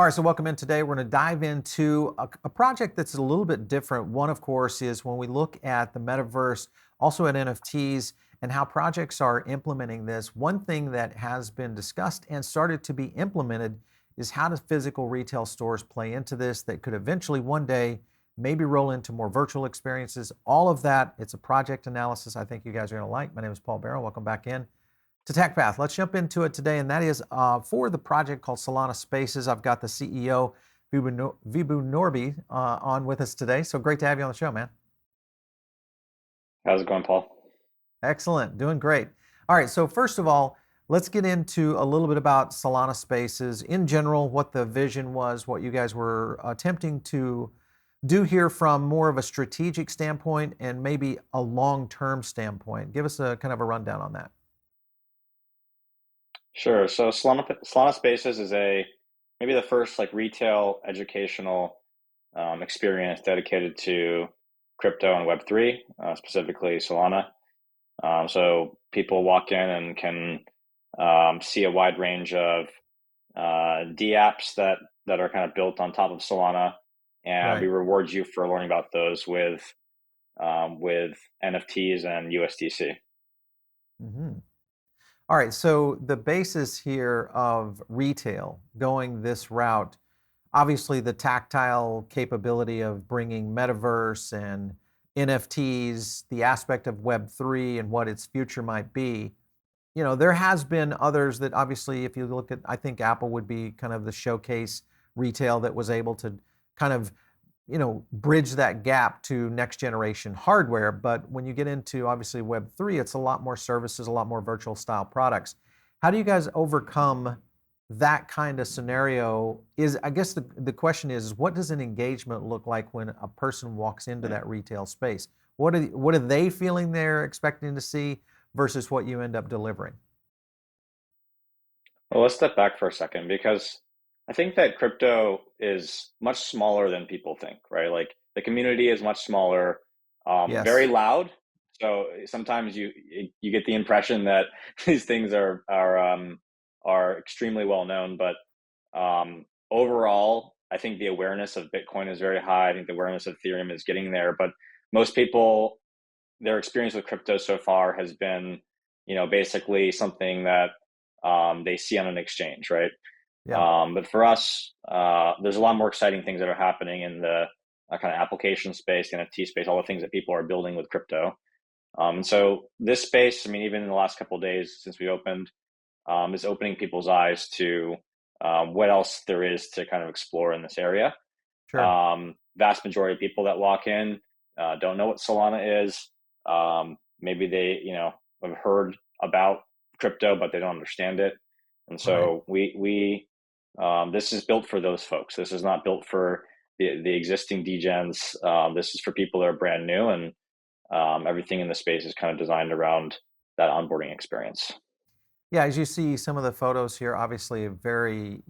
All right, so welcome in today. We're going to dive into a project that's a little bit different. One, of course, is when we look at the metaverse, also at NFTs, and how projects are implementing this. One thing that has been discussed and started to be implemented is how does physical retail stores play into this that could eventually one day maybe roll into more virtual experiences. All of that, it's a project analysis I think you guys are going to like. My name is Paul Barrow. Welcome back in to TechPath. Let's jump into it today, and that is for the project called Solana Spaces. I've got the CEO, Vibhu Norby, on with us today. So great to have you on the show, man. How's it going, Paul? Excellent, doing great. All right, so first of all, let's get into a little bit about Solana Spaces in general, what the vision was, what you guys were attempting to do here from more of a strategic standpoint and maybe a long-term standpoint. Give us a kind of a rundown on that. Sure. So Solana Spaces is maybe the first like retail educational experience dedicated to crypto and Web3, specifically Solana. So people walk in and can see a wide range of D apps that are kind of built on top of Solana, and we Right. reward you for learning about those with NFTs and USDC. Mm-hmm. All right, so the basis here of retail going this route, obviously the tactile capability of bringing metaverse and NFTs, the aspect of Web3 and what its future might be. There has been others that obviously, if you look at, I think Apple would be kind of the showcase retail that was able to kind of bridge that gap to next generation hardware. But when you get into obviously Web3, it's a lot more services, a lot more virtual style products. How do you guys overcome that kind of scenario? I guess the question is, what does an engagement look like when a person walks into that retail space? What are they feeling they're expecting to see versus what you end up delivering? Well, let's step back for a second because I think that crypto is much smaller than people think, right? Like the community is much smaller, very Yes. loud. So sometimes you get the impression that these things are extremely well known, but overall, I think the awareness of Bitcoin is very high. I think the awareness of Ethereum is getting there, but most people, their experience with crypto so far has been, basically something that they see on an exchange, right? Yeah. But for us, there's a lot more exciting things that are happening in the kind of application space, NFT space, all the things that people are building with crypto. And so this space, I mean, even in the last couple of days since we opened, is opening people's eyes to what else there is to kind of explore in this area. Sure. Vast majority of people that walk in don't know what Solana is. Maybe they, have heard about crypto, but they don't understand it. And Right. so this is built for those folks. This is not built for the existing degens. This is for people that are brand new, and everything in the space is kind of designed around that onboarding experience. Yeah, as you see some of the photos here, obviously a very,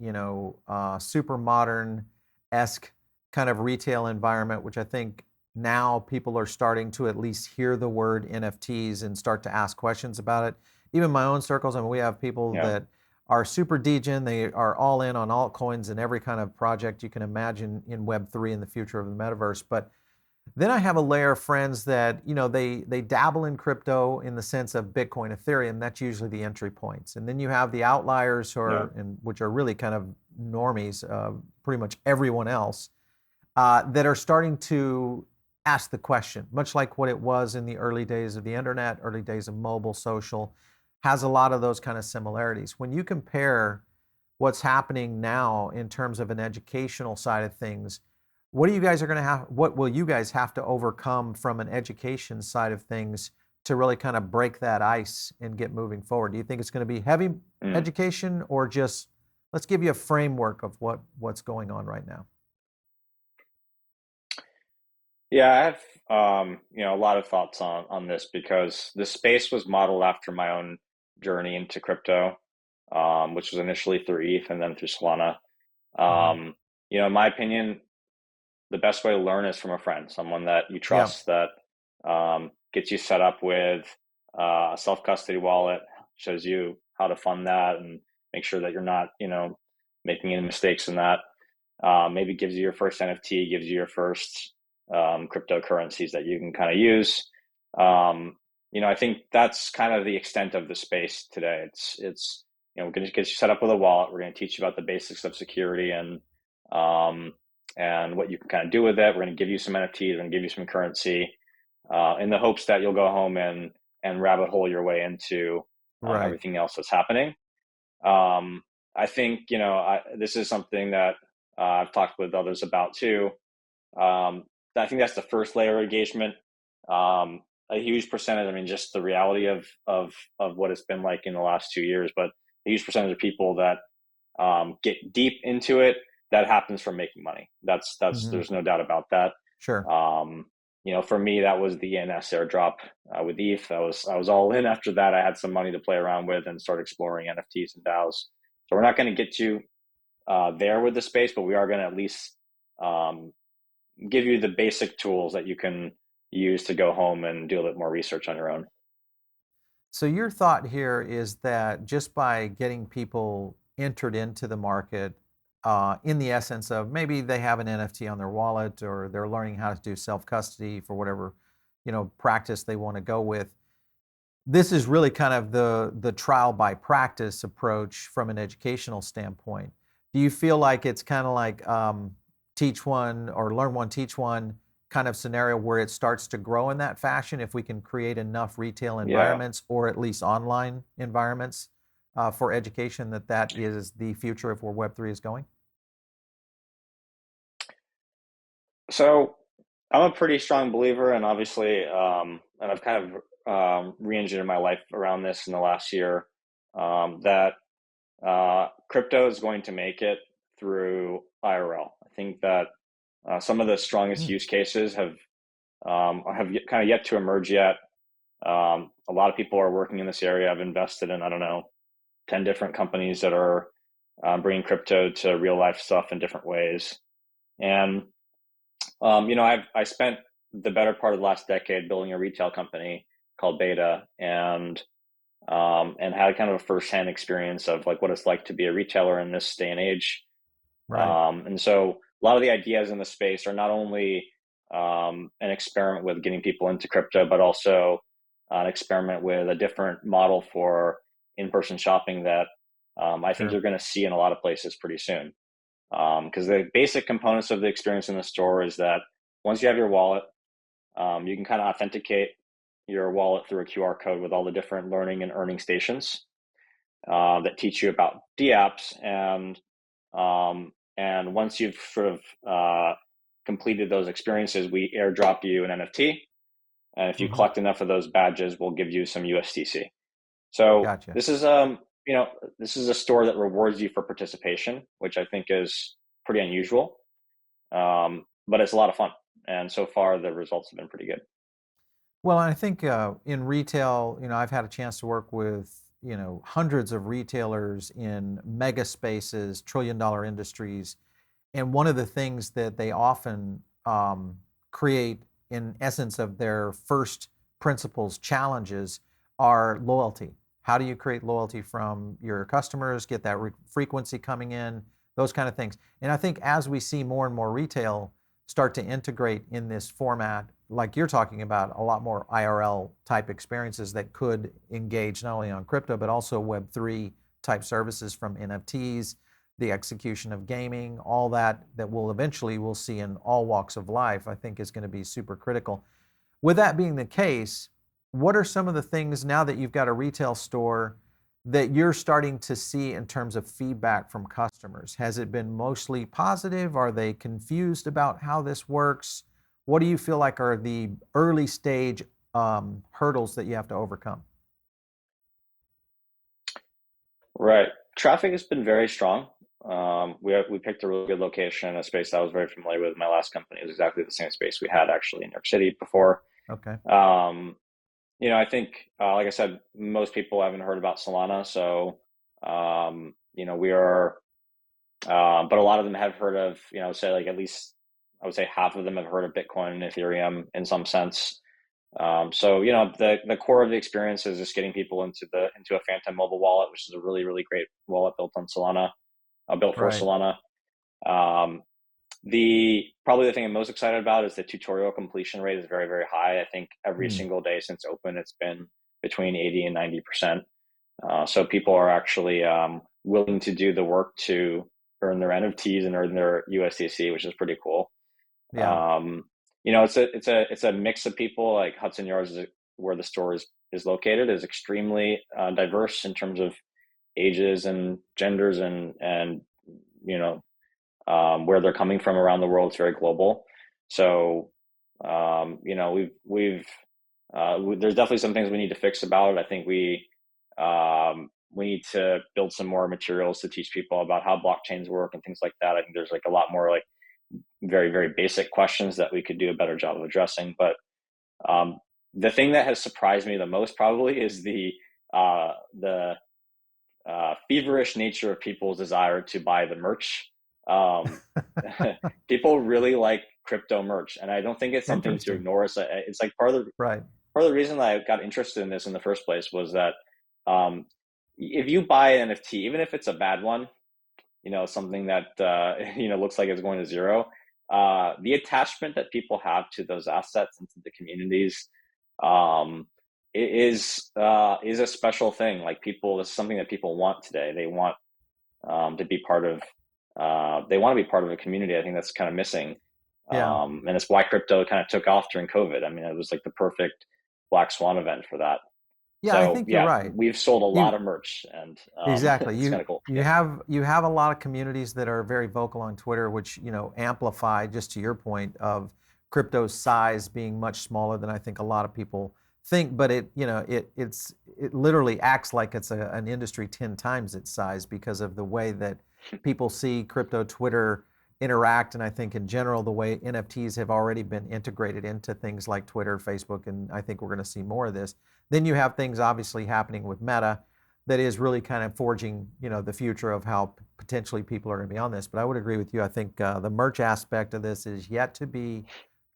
super modern-esque kind of retail environment, which I think now people are starting to at least hear the word NFTs and start to ask questions about it. Even my own circles, I mean, we have people Yeah. that are super degen. They are all in on altcoins and every kind of project you can imagine in Web3 in the future of the metaverse. But then I have a layer of friends that, they dabble in crypto in the sense of Bitcoin, Ethereum. That's usually the entry points. And then you have the outliers Yeah. which are really kind of normies, pretty much everyone else, that are starting to ask the question, much like what it was in the early days of the internet, early days of mobile, social, has a lot of those kind of similarities. When you compare what's happening now in terms of an educational side of things, what will you guys have to overcome from an education side of things to really kind of break that ice and get moving forward? Do you think it's going to be heavy Mm. education or just let's give you a framework of what's going on right now? Yeah, I have a lot of thoughts on this because the space was modeled after my own journey into crypto, which was initially through ETH and then through Solana. Hmm. In my opinion, the best way to learn is from a friend, someone that you Yeah. trust that gets you set up with a self custody wallet, shows you how to fund that, and make sure that you're not, making any mistakes in that. maybe gives you your first NFT, gives you your first cryptocurrencies that you can kind of use. I think that's kind of the extent of the space today. It's we're going to get you set up with a wallet. We're going to teach you about the basics of security and what you can kind of do with it. We're going to give you some NFTs. We're going to give you some currency in the hopes that you'll go home and rabbit hole your way into Right. everything else that's happening. I think this is something that I've talked with others about too. I think that's the first layer of engagement. A huge percentage. I mean, just the reality of what it's been like in the last 2 years, but a huge percentage of people that get deep into it, that happens from making money. That's Hmm. there's no doubt about that. Sure. For me, that was the ENS airdrop with ETH. I was all in after that. I had some money to play around with and start exploring NFTs and DAOs. So we're not going to get you there with the space, but we are going to at least um, give you the basic tools that you can use to go home and do a bit more research on your own. So your thought here is that just by getting people entered into the market, in the essence of maybe they have an NFT on their wallet or they're learning how to do self-custody for whatever, practice they want to go with. This is really kind of the trial by practice approach from an educational standpoint. Do you feel like it's kind of like teach one or learn one, teach one kind of scenario where it starts to grow in that fashion if we can create enough retail Yeah. environments or at least online environments for education that is the future of where Web3 is going? So I'm a pretty strong believer, and obviously, and I've kind of re-engineered my life around this in the last year, that crypto is going to make it through IRL. I think that some of the strongest Mm, use cases have kind of yet to emerge yet. A lot of people are working in this area. I've invested in, I don't know, 10 different companies that are bringing crypto to real life stuff in different ways. And, I spent the better part of the last decade building a retail company called Beta and had kind of a firsthand experience of like what it's like to be a retailer in this day and age. right, And so a lot of the ideas in the space are not only an experiment with getting people into crypto, but also an experiment with a different model for in-person shopping that I think sure. you're going to see in a lot of places pretty soon. Because the basic components of the experience in the store is that once you have your wallet, you can kind of authenticate your wallet through a QR code with all the different learning and earning stations that teach you about DApps and once you've sort of completed those experiences, we airdrop you an NFT. And if you Hmm. collect enough of those badges, we'll give you some USDC. So Gotcha. this is a store that rewards you for participation, which I think is pretty unusual. But it's a lot of fun. And so far, the results have been pretty good. Well, I think in retail, I've had a chance to work with, hundreds of retailers in mega spaces, trillion-dollar industries. And one of the things that they often create, in essence, of their first principles challenges are loyalty. How do you create loyalty from your customers, get that frequency coming in, those kind of things. And I think as we see more and more retail start to integrate in this format, like you're talking about, a lot more IRL type experiences that could engage not only on crypto, but also Web3 type services from NFTs, the execution of gaming, all that will eventually we'll see in all walks of life, I think is going to be super critical. With that being the case, what are some of the things now that you've got a retail store that you're starting to see in terms of feedback from customers? Has it been mostly positive? Are they confused about how this works? What do you feel like are the early stage hurdles that you have to overcome? Right. Traffic has been very strong. We picked a really good location, a space that I was very familiar with. My last company it was exactly the same space we had actually in New York City before. Okay. Um, I think, like I said, most people haven't heard about Solana, so we are, but a lot of them have heard of, say like at least I would say half of them have heard of Bitcoin and Ethereum in some sense. So the core of the experience is just getting people into a Phantom mobile wallet, which is a really really great wallet built on Solana, built for Right. Solana. Um, Probably the thing I'm most excited about is the tutorial completion rate is very, very high. I think every Mm, single day since open, it's been between 80 and 90%. So people are actually willing to do the work to earn their NFTs and earn their USDC, which is pretty cool. yeah, Um, it's a mix of people. Like Hudson Yards, where the store is located, is extremely diverse in terms of ages and genders and you know where they're coming from around the world. It's very global. So there's definitely some things we need to fix about it. I think we need to build some more materials to teach people about how blockchains work and things like that. I think there's like a lot more like very, very basic questions that we could do a better job of addressing. But um, the thing that has surprised me the most probably is the feverish nature of people's desire to buy the merch. Um, People really like crypto merch, and I don't think it's something to interesting. ignore. It's like Right. part of the reason that I got interested in this in the first place was that um, if you buy an NFT, even if it's a bad one, something that looks like it's going to zero, the attachment that people have to those assets and to the communities um, is a special thing. Like people, this is something that people want today. They want to be part of. They want to be part of a community. I think that's kind of missing, Yeah. and it's why crypto kind of took off during COVID. I mean, it was like the perfect black swan event for that. Yeah, I So think you're yeah, right. we've sold a lot You of merch, and exactly. it's kind of cool. Yeah. You have a lot of communities that are very vocal on Twitter, which, amplify, just to your point, of crypto's size being much smaller than I think a lot of people think, but it literally acts like it's an industry 10 times its size because of the way that people see crypto Twitter interact, and I think in general the way NFTs have already been integrated into things like Twitter, Facebook, and I think we're going to see more of this. Then you have things obviously happening with Meta that is really kind of forging, the future of how potentially people are going to be on this. But I would agree with you. I think the merch aspect of this is yet to be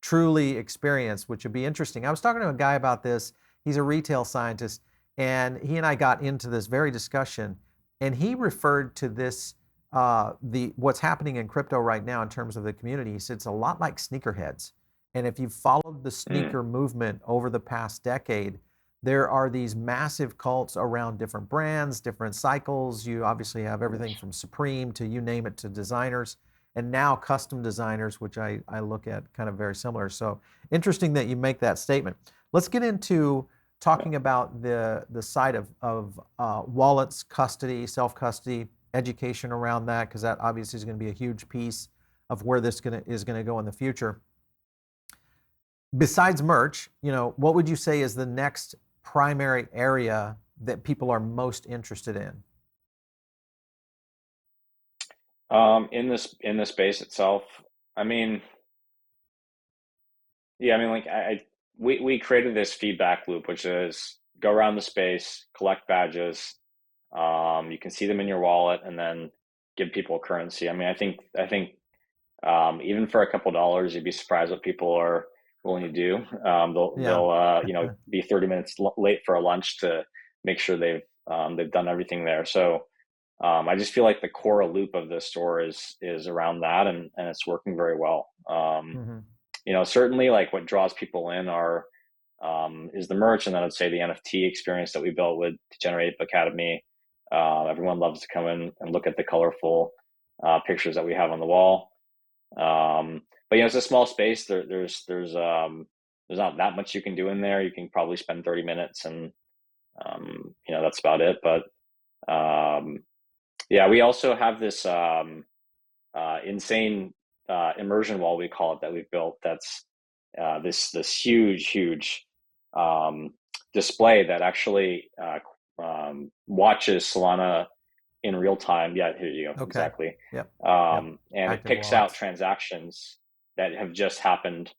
truly experienced, which would be interesting. I was talking to a guy about this. He's a retail scientist, and he and I got into this very discussion, and he referred to this the what's happening in crypto right now in terms of the community. He said it's a lot like sneakerheads, and if you've followed the Mm. sneaker movement over the past decade, there are these massive cults around different brands, different cycles. You obviously have everything from Supreme to you name it to designers, and now custom designers, which I look at kind of very similar. So interesting that you make that statement. Let's get into Yeah. talking about the side of wallets, custody, self custody, education around that, because that obviously is going to be a huge piece of where this is going to go in the future. Besides merch, what would you say is the next primary area that people are most interested in? In the space itself, I mean, yeah, I mean, like we created this feedback loop, which is go around the space, collect badges. You can see them in your wallet, and then give people currency. I mean, I think even for a couple dollars, you'd be surprised what people are willing to do. Yeah. They'll be 30 minutes late for a lunch to make sure they've done everything there. So I just feel like the core loop of the store is around that, and it's working very well. Mm-hmm. Certainly like what draws people in are is the merch, and then I'd say the NFT experience that we built with Degenerate Academy. Everyone loves to come in and look at the colorful pictures that we have on the wall. But it's a small space. There's not that much you can do in there. You can probably spend 30 minutes, and that's about it. But um, yeah, we also have this insane immersion wall, we call it, that we've built. That's this huge um, display that actually watches Solana in real time. Yeah, here you go. Okay. Exactly. Yep. Yep. And it Active picks out wallets. transactions that have just happened,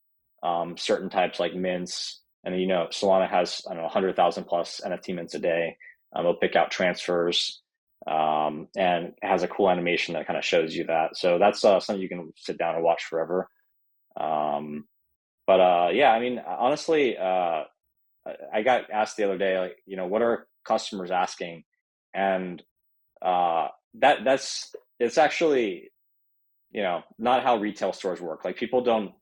certain types like mints. And Solana has, I don't know, 100,000 plus NFT mints a day. It'll pick out transfers, and it has a cool animation that kind of shows you that. So that's something you can sit down and watch forever. Um, but yeah, I mean, honestly, I got asked the other day, like, what are customers asking? And that's it's actually not how retail stores work. Like people don't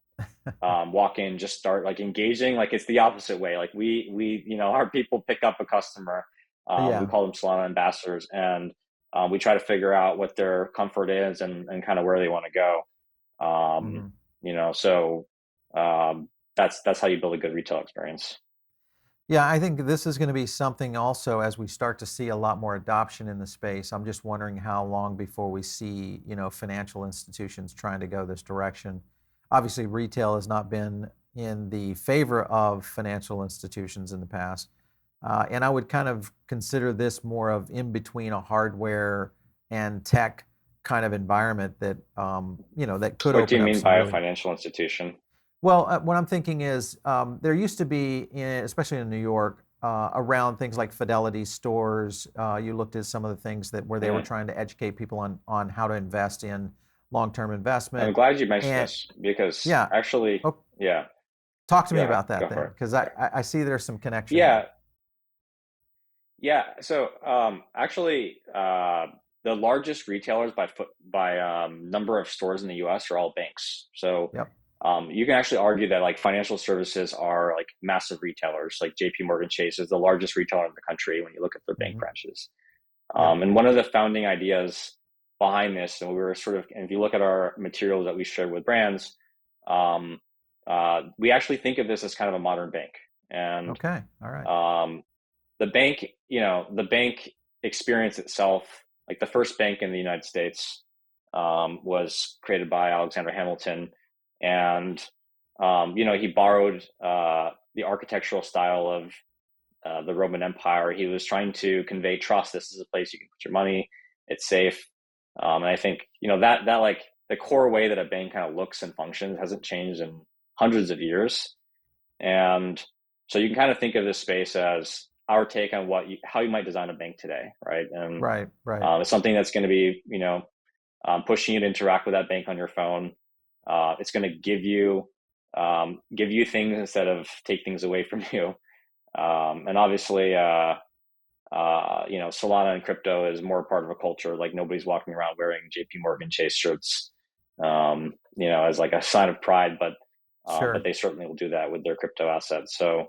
walk in, just start like engaging. Like it's the opposite way. Like our people pick up a customer. We Yeah. call them Solana ambassadors, and we try to figure out what their comfort is and kind of where they want to go. Hmm. So that's how you build a good retail experience. Yeah, I think this is going to be something also as we start to see a lot more adoption in the space. I'm just wondering how long before we see, financial institutions trying to go this direction. Obviously, retail has not been in the favor of financial institutions in the past. And I would kind of consider this more of in between a hardware and tech kind of environment that, that could What do open you up mean some by a really. financial institution? Well, what I'm thinking is there used to be, especially in New York, around things like Fidelity stores. You looked at some of the things that where they were Mhm. trying to educate people on how to invest in long-term I'm investment. glad you mentioned And this because yeah, actually, oh, yeah, talk to me go about that go then, for it. because I see there's some connection there. Yeah, yeah. So actually, the largest retailers by number of stores in the U.S. are all banks. So Yep. you can actually argue that like financial services are like massive retailers. Like J.P. Morgan Chase is the largest retailer in the country when you look at their bank Hmm. branches. Yep. And one of the founding ideas behind this, and we were sort of, and if you look at our materials that we shared with brands, um, we actually think of this as kind of a modern bank. And Okay. All right. um, the bank experience itself, like the first bank in the United States, was created by Alexander Hamilton, and he borrowed the architectural style of the Roman Empire. He was trying to convey trust. This is a place you can put your money. It's safe. And I think that like the core way that a bank kind of looks and functions hasn't changed in hundreds of years. And so you can kind of think of this space as our take on how you might design a bank today, right? And Right. Right. it's something that's going to be pushing you to interact with that bank on your phone. It's going to give you things instead of take things away from you. And obviously, Solana and crypto is more part of a culture. Like nobody's walking around wearing JP Morgan Chase shirts, as like a sign of pride, but Sure. they certainly will do that with their crypto assets. So,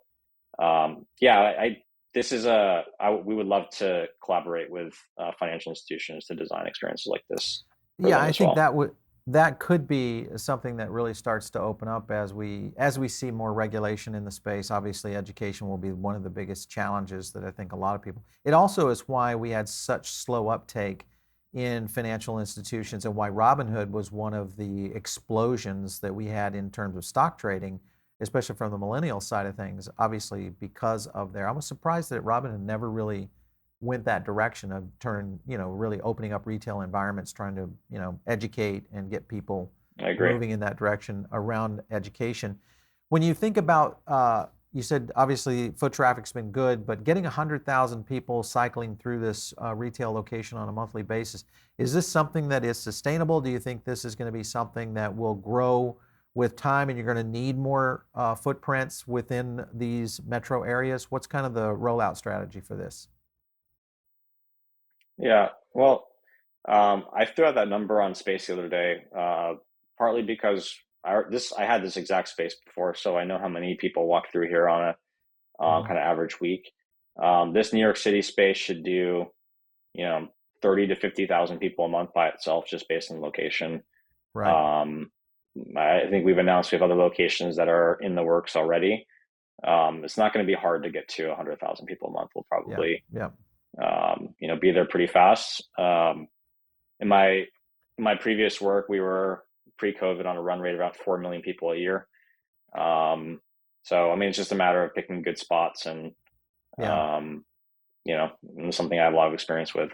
yeah, this is we would love to collaborate with financial institutions to design experiences like this for Yeah, them I as think well. that could be something that really starts to open up as we see more regulation in the space. Obviously, education will be one of the biggest challenges that I think a lot of people. It also is why we had such slow uptake in financial institutions and why Robinhood was one of the explosions that we had in terms of stock trading, especially from the millennial side of things. Obviously, because of I was surprised that Robinhood never really went that direction of really opening up retail environments, trying to, educate and get people I agree. moving in that direction around education. When you think about, you said obviously foot traffic's been good, but getting 100,000 people cycling through this retail location on a monthly basis, is this something that is sustainable? Do you think this is going to be something that will grow with time and you're going to need more footprints within these metro areas? What's kind of the rollout strategy for this? Yeah. Well, I threw out that number on space the other day, partly because I had this exact space before, so I know how many people walk through here on a Mhm. kind of average week. This New York City space should do, you know, 30 to 50,000 people a month by itself, just based on location. Right. Um, I think we've announced we have other locations that are in the works already. It's not going to be hard to get to 100,000 people a month. We'll Yeah. probably, Yeah. be there pretty fast. In my previous work, we were pre-COVID on a run rate of about 4 million people a year. Um, so I mean, it's just a matter of picking good spots, and Yeah. um, something I have a lot of experience with.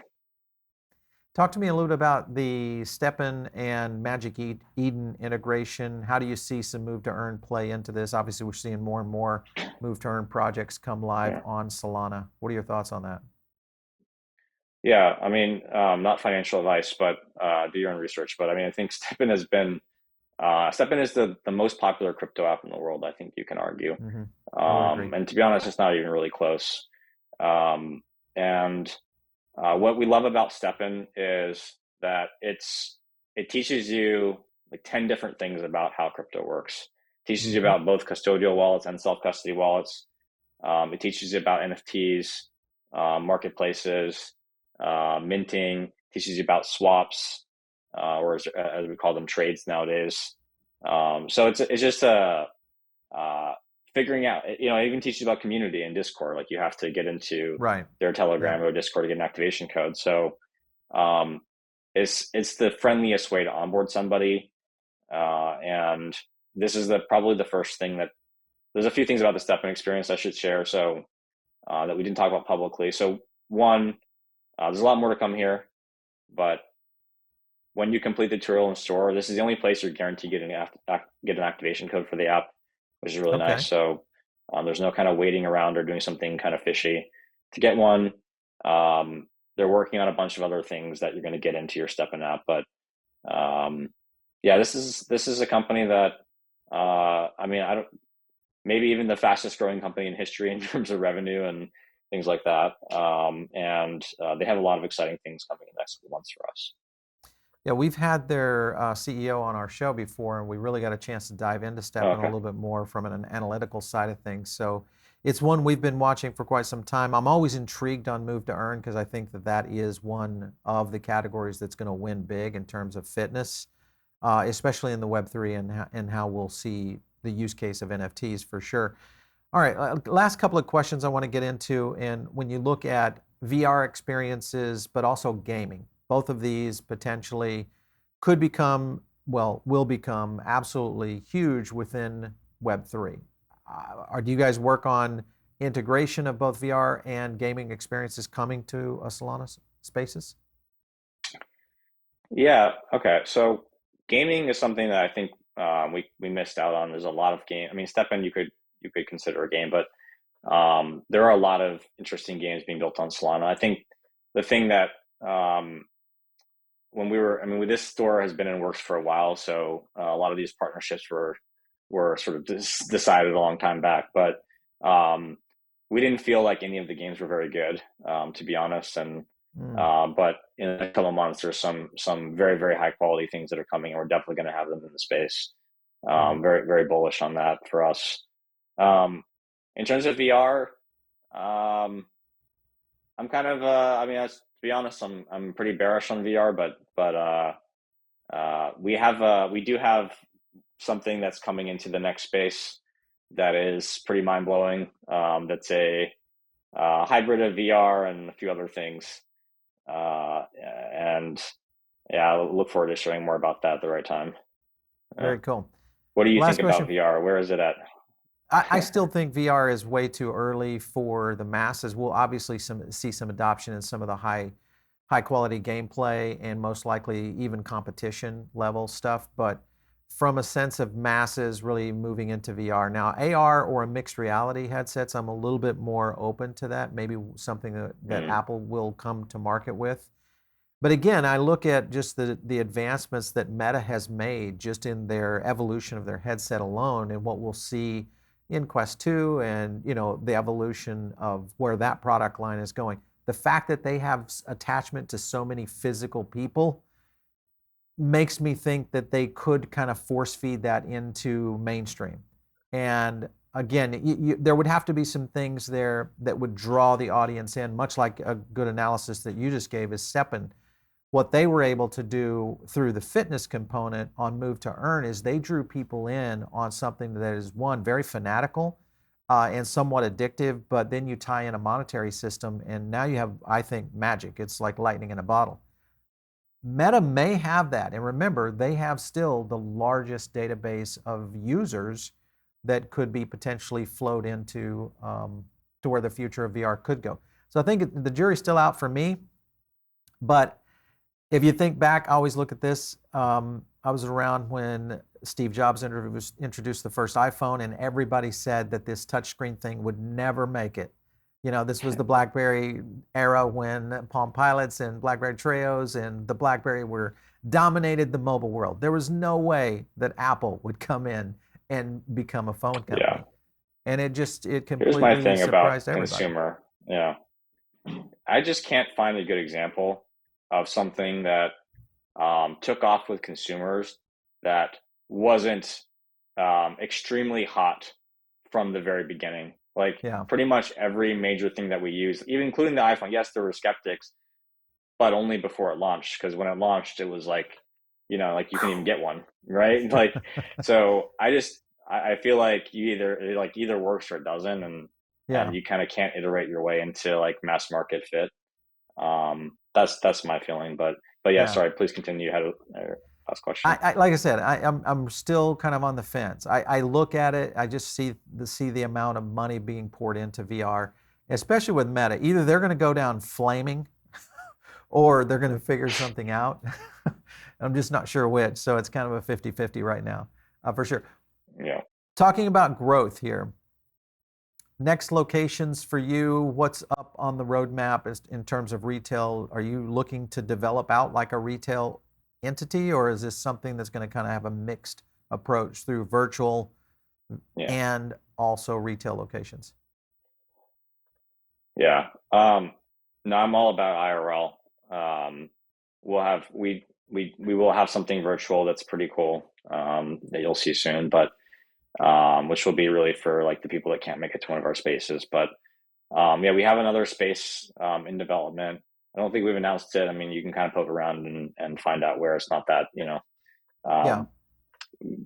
Talk to me a little bit about the Steppen and Magic Eden integration. How do you see some move to earn play into this? Obviously, we're seeing more and more move to earn projects come live Yeah, on Solana. What are your thoughts on that? yeah. I mean, not financial advice, but do your own research. But I mean, I think Steppen is the most popular crypto app in the world. I think you can argue, Hmm. I would agree. and to be honest, it's not even really close. Um, and what we love about Steppen is that it teaches you like 10 different things about how crypto works. It teaches you Hmm. about both custodial wallets and self-custody wallets. It teaches you about NFTs, marketplaces, minting. Teaches you about swaps, or as we call them, trades nowadays. So it's just a figuring out. You know, it even teaches you about community and Discord. Like you have to get into Right. their Yeah. Telegram or Discord to get an activation code. So um, it's the friendliest way to onboard somebody, and this is probably the first thing that there's a few things about the step-in experience I should share. So that we didn't talk about publicly. So one, there's a lot more to come here, but when you complete the tutorial in store, this is the only place you're guaranteed get an activation code for the app, which is really Okay. nice. So there's no kind of waiting around or doing something kind of fishy to get one. They're working on a bunch of other things that you're going to get into your step-in app, but yeah, this is a company that I mean, I don't maybe even the fastest growing company in history in terms of revenue and things like that. And they have a lot of exciting things coming in the next couple months for us. Yeah, we've had their CEO on our show before, and we really got a chance to dive into Oh, STEPN a okay. little bit more from an analytical side of things. So it's one we've been watching for quite some time. I'm always intrigued on Move to Earn because I think that that is one of the categories that's going to win big in terms of fitness, especially in the Web3 and how we'll see the use case of NFTs for sure. All right, last couple of questions I want to get into. And when you look at VR experiences, but also gaming, both of these potentially could become, well, will become absolutely huge within Web3. Do you guys work on integration of both VR and gaming experiences coming to Solana spaces? Yeah. Okay. So gaming is something that I think we missed out on. There's a lot of game. I mean, StepN you could consider a game, but there are a lot of interesting games being built on Solana. I think the thing that I mean, this store has been in works for a while, so a lot of these partnerships were sort of decided a long time back. But we didn't feel like any of the games were very good, to be honest. And Mm, but in a couple of months, there's some very very high quality things that are coming, and we're definitely going to have them in the space. right. Very very bullish on that for us. Um, in terms of VR, um, I'm kind of I mean, to be honest, I'm pretty bearish on VR, but we do have something that's coming into the next space that is pretty mind blowing. That's a hybrid of VR and a few other things. And yeah, I look forward to showing more about that at the right time. Very cool. What do you Last think about question. VR? Where is it at? I still think VR is way too early for the masses. We'll obviously see some adoption in some of the high quality gameplay and most likely even competition level stuff. But from a sense of masses really moving into VR now, AR or a mixed reality headsets, I'm a little bit more open to that. Maybe something that Mm, Apple will come to market with. But again, I look at just the advancements that Meta has made just in their evolution of their headset alone and what we'll see in Quest 2 and the evolution of where that product line is going. The fact that they have attachment to so many physical people makes me think that they could kind of force feed that into mainstream. And again, there would have to be some things there that would draw the audience in, much like a good analysis that you just gave is Seppin. What they were able to do through the fitness component on Move to Earn is they drew people in on something that is one very fanatical and somewhat addictive, but then you tie in a monetary system, and now you have, I think, magic. It's like lightning in a bottle. Meta may have that, and remember, they have still the largest database of users that could be potentially flowed into to where the future of VR could go. So I think the jury's still out for me, but if you think back, I always look at this. I was around when Steve Jobs introduced the first iPhone, and everybody said that this touchscreen thing would never make it. This was the BlackBerry era when Palm Pilots and BlackBerry Treos and the BlackBerry were dominated the mobile world. There was no way that Apple would come in and become a phone yeah. company, and it Here's my completely thing about surprised everybody. consumer. Yeah. I just can't find a good example of something that took off with consumers that wasn't extremely hot from the very beginning. Like Yeah. pretty much every major thing that we use, even including the iPhone. Yes, there were skeptics, but only before it launched. Because when it launched, it was like, like you couldn't even get one, right? Like, so I feel like either works or it doesn't, and Yeah. you kind of can't iterate your way into like mass market fit. That's my feeling, but yeah, Yeah. sorry. Please continue. You had a last question. Like I said, I'm still kind of on the fence. I look at it, I just see the amount of money being poured into VR, especially with Meta. Either they're going to go down flaming, or they're going to figure something out. I'm just not sure which. So it's kind of a 50-50 right now, for sure. Yeah. Talking about growth here, next locations for you, what's up on the roadmap in terms of retail? Are you looking to develop out like a retail entity, or is this something that's going to kind of have a mixed approach through virtual Yeah. and also retail locations? Yeah. No, I'm all about IRL. We'll have we will have something virtual that's pretty cool, that you'll see soon, but which will be really for like the people that can't make it to one of our spaces. But yeah, we have another space in development. I don't think we've announced it. I mean, you can kind of poke around and find out where. It's not that Yeah, um,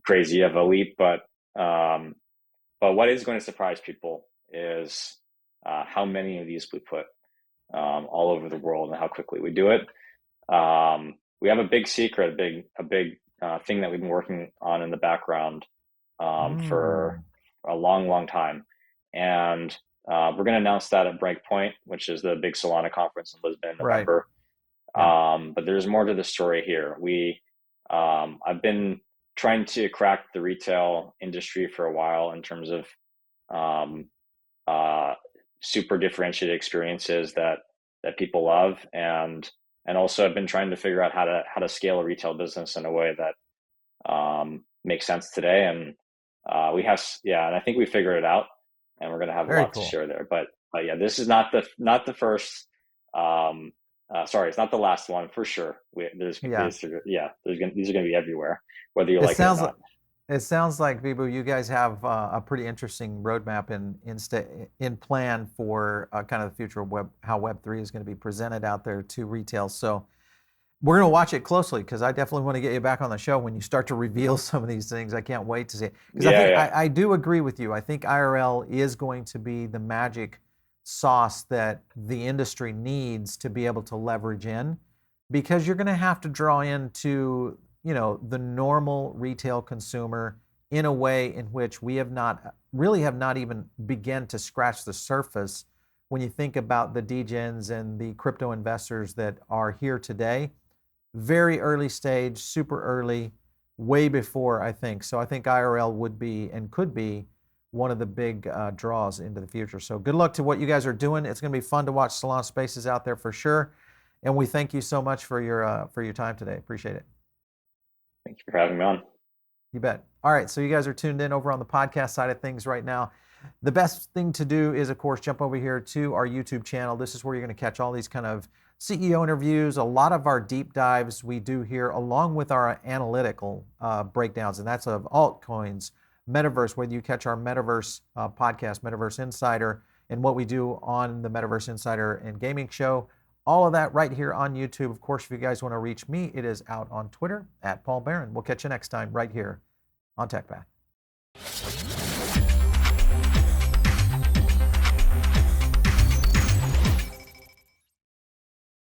crazy of a leap, but what is going to surprise people is how many of these we put all over the world and how quickly we do it. We have a big secret, a big thing that we've been working on in the background for mm, a long, long time, and we're going to announce that at Breakpoint, which is the big Solana conference in Lisbon in right. November. Yeah, But there's more to the story here. I've been trying to crack the retail industry for a while in terms of um, uh, super differentiated experiences that people love, and also I've been trying to figure out how to scale a retail business in a way that makes sense today. And and I think we figured it out, and we're going to have a very lot to cool. share there. But yeah, this is not the first. Um, Sorry, it's not the last one for sure. Yeah. These are gonna be everywhere, whether you It like it or sounds not. it sounds like, Vibhu, you guys have a pretty interesting roadmap in plan for kind of the future of how Web3 is going to be presented out there to retail. So we're going to watch it closely, because I definitely want to get you back on the show when you start to reveal some of these things. I can't wait to see it, because I Yeah, think yeah, I do agree with you. I think IRL is going to be the magic sauce that the industry needs to be able to leverage in, because you're going to have to draw into the normal retail consumer in a way in which we have not even begun to scratch the surface. When you think about the degens and the crypto investors that are here today, very early stage, super early, way before, I think. So I think IRL would be and could be one of the big draws into the future. So good luck to what you guys are doing. It's going to be fun to watch Solana Spaces out there for sure. And we thank you so much for your time today. Appreciate it. thank you for having me on. You bet. All right, so you guys are tuned in over on the podcast side of things right now. The best thing to do is, of course, jump over here to our YouTube channel. This is where you're going to catch all these kind of CEO interviews, a lot of our deep dives we do here, along with our analytical breakdowns, and that's of altcoins, metaverse, whether you catch our metaverse podcast, Metaverse Insider, and what we do on the Metaverse Insider and Gaming Show. All of that right here on YouTube. Of course, if you guys want to reach me, it is out on Twitter at Paul Barron. We'll catch you next time right here on TechPath.